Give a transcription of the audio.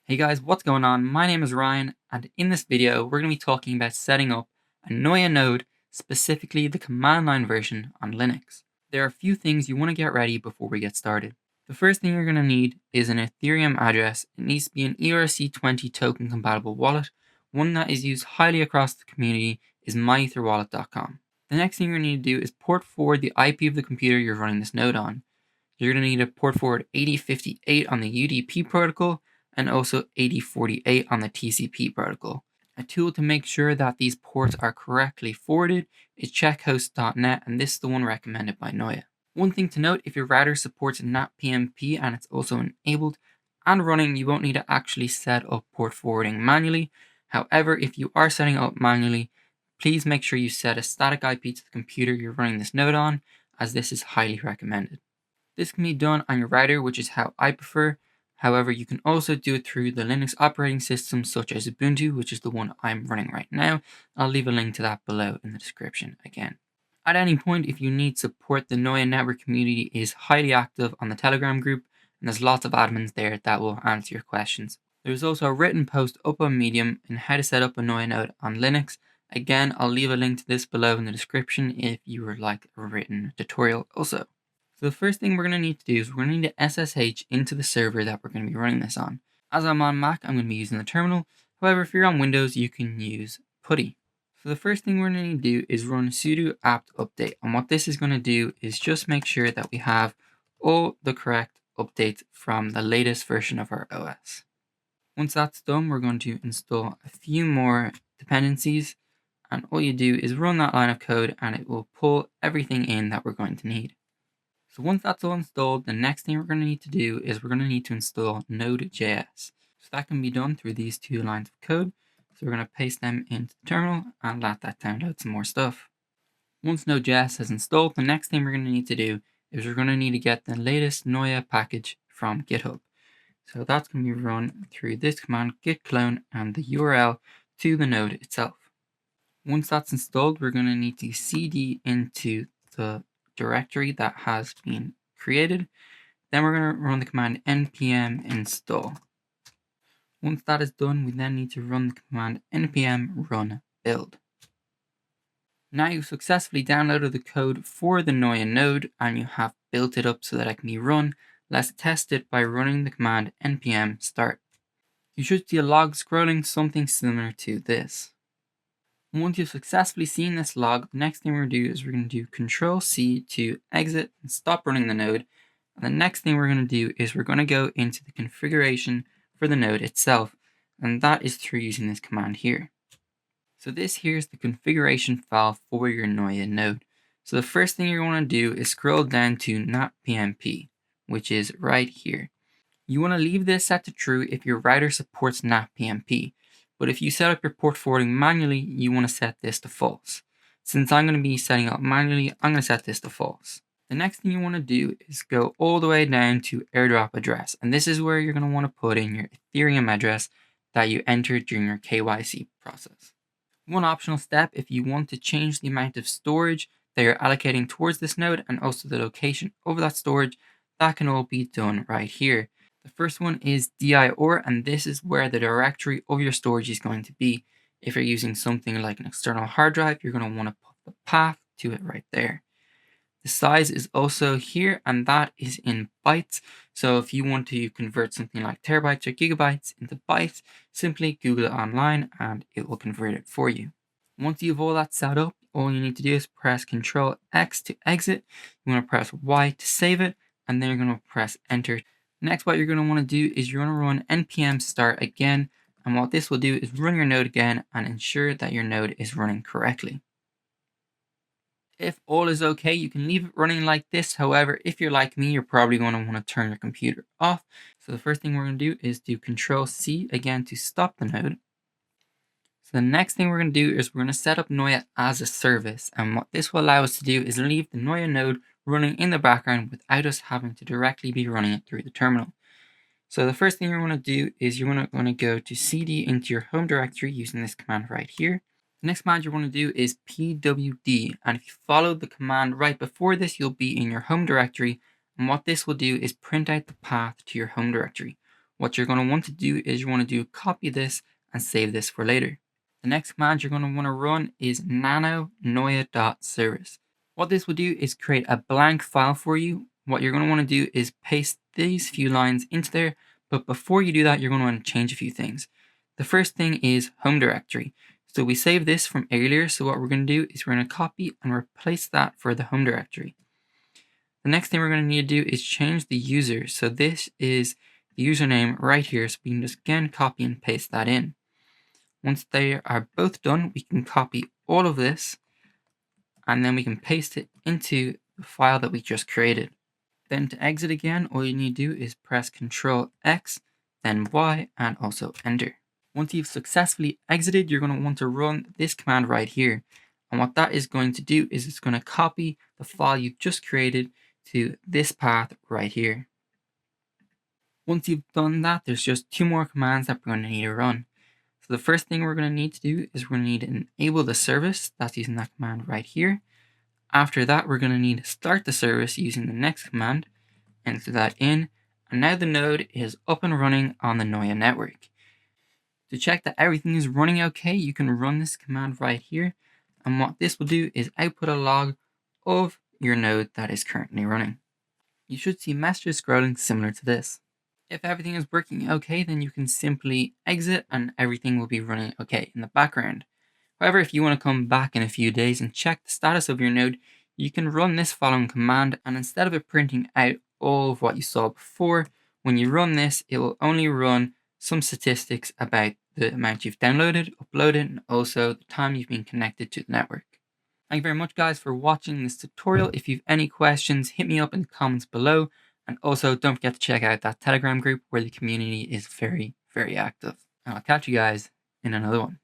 Hey guys, what's going on? My name is Ryan, and in this video, we're going to be talking about setting up a Noia node, specifically the command line version on Linux. There are a few things you want to get ready before we get started. The first thing you're going to need is an Ethereum address. It needs to be an ERC-20 token compatible wallet. One that is used highly across the community is myetherwallet.com. The next thing you're going to need to do is port forward the IP of the computer you're running this node on. You're going to need to port forward 8058 on the UDP protocol and also 8048 on the TCP protocol. A tool to make sure that these ports are correctly forwarded is checkhost.net, and this is the one recommended by Noia. One thing to note, if your router supports natPmp and it's also enabled and running, you won't need to actually set up port forwarding manually. However, if you are setting up manually, please make sure you set a static IP to the computer you're running this node on, as this is highly recommended. This can be done on your router, which is how I prefer. However, you can also do it through the Linux operating system such as Ubuntu, which is the one I'm running right now. I'll leave a link to that below in the description again. At any point, if you need support, the Noia network community is highly active on the Telegram group, and there's lots of admins there that will answer your questions. There's also a written post up on Medium on how to set up a Noia node on Linux. Again, I'll leave a link to this below in the description if you would like a written tutorial also. So the first thing we're going to need to do is we're going to need to SSH into the server that we're going to be running this on. As I'm on Mac, I'm going to be using the terminal. However, if you're on Windows, you can use PuTTY. So the first thing we're going to need to do is run sudo apt update. And what this is going to do is just make sure that we have all the correct updates from the latest version of our OS. Once that's done, we're going to install a few more dependencies. And all you do is run that line of code and it will pull everything in that we're going to need. So once that's all installed, the next thing we're going to need to do is we're going to need to install node.js. So that can be done through these two lines of code. So we're going to paste them into the terminal and let that download some more stuff. Once node.js is installed, the next thing we're going to need to do is we're going to need to get the latest Noia package from GitHub. So that's going to be run through this command git clone and the URL to the node itself. Once that's installed, we're going to need to cd into the directory that has been created. Then we're going to run the command npm install. Once that is done, we then need to run the command npm run build. Now you've successfully downloaded the code for the Noia node and you have built it up so that it can be run. Let's test it by running the command npm start. You should see a log scrolling, something similar to this. Once you've successfully seen this log, the next thing we're going to do is we're going to do Ctrl C to exit and stop running the node. And the next thing we're going to do is we're going to go into the configuration for the node itself. And that is through using this command here. So this here is the configuration file for your Noia node. So the first thing you're going to do is scroll down to natPmp, which is right here. You want to leave this set to true if your router supports natPmp. But if you set up your port forwarding manually, you want to set this to false. Since I'm going to be setting up manually, I'm going to set this to false. The next thing you want to do is go all the way down to airdrop address. And this is where you're going to want to put in your Ethereum address that you entered during your KYC process. One optional step, if you want to change the amount of storage that you're allocating towards this node and also the location of that storage, that can all be done right here. The first one is dir, and this is where the directory of your storage is going to be. If you're using something like an external hard drive, you're going to want to put the path to it right there. The size is also here, and that is in bytes. So if you want to convert something like terabytes or gigabytes into bytes, simply Google it online and it will convert it for you. Once you have all that set up, all you need to do is press Ctrl X to exit. You want to press Y to save it, and then you're going to press enter. Next, what you're going to want to do is you're going to run npm start again, and what this will do is run your node again and ensure that your node is running correctly. If all is okay, you can leave it running like this. However, if you're like me, you're probably going to want to turn your computer off. So the first thing we're going to do is do Ctrl C again to stop the node. So the next thing we're going to do is we're going to set up Noia as a service, and what this will allow us to do is leave the Noia node running in the background without us having to directly be running it through the terminal. So the first thing you're going to do is you're going to go to cd into your home directory using this command right here. The next command you're going to do is pwd, and if you follow the command right before this, you'll be in your home directory, and what this will do is print out the path to your home directory. what you're going to want to do is you want to copy this and save this for later. The next command you're going to want to run is nano noia-service. What this will do is create a blank file for you. What you're going to want to do is paste these few lines into there, but before you do that, you're going to want to change a few things. The first thing is home directory. So we saved this from earlier, so what we're going to do is we're going to copy and replace that for the home directory. The next thing we're going to need to do is change the user. So this is the username right here, so we can just again copy and paste that in. Once they are both done, we can copy all of this and then we can paste it into the file that we just created. Then to exit again, all you need to do is press Ctrl X, then Y, and also enter. Once you've successfully exited, you're going to want to run this command right here. And what that is going to do is it's going to copy the file you've just created to this path right here. Once you've done that, there's just two more commands that we're going to need to run. So the first thing we're going to need to do is we're going to need to enable the service. That's using that command right here. After that, we're going to need to start the service using the next command, enter that in, and now the node is up and running on the Noia network. To check that everything is running okay, you can run this command right here, and what this will do is output a log of your node that is currently running. You should see messages scrolling similar to this. If everything is working okay, then you can simply exit and everything will be running okay in the background. However, if you want to come back in a few days and check the status of your node, you can run this following command, and instead of it printing out all of what you saw before, when you run this, it will only run some statistics about the amount you've downloaded, uploaded, and also the time you've been connected to the network. Thank you very much, guys, for watching this tutorial. If you have any questions, hit me up in the comments below. And also, don't forget to check out that Telegram group where the community is very, very active. And I'll catch you guys in another one.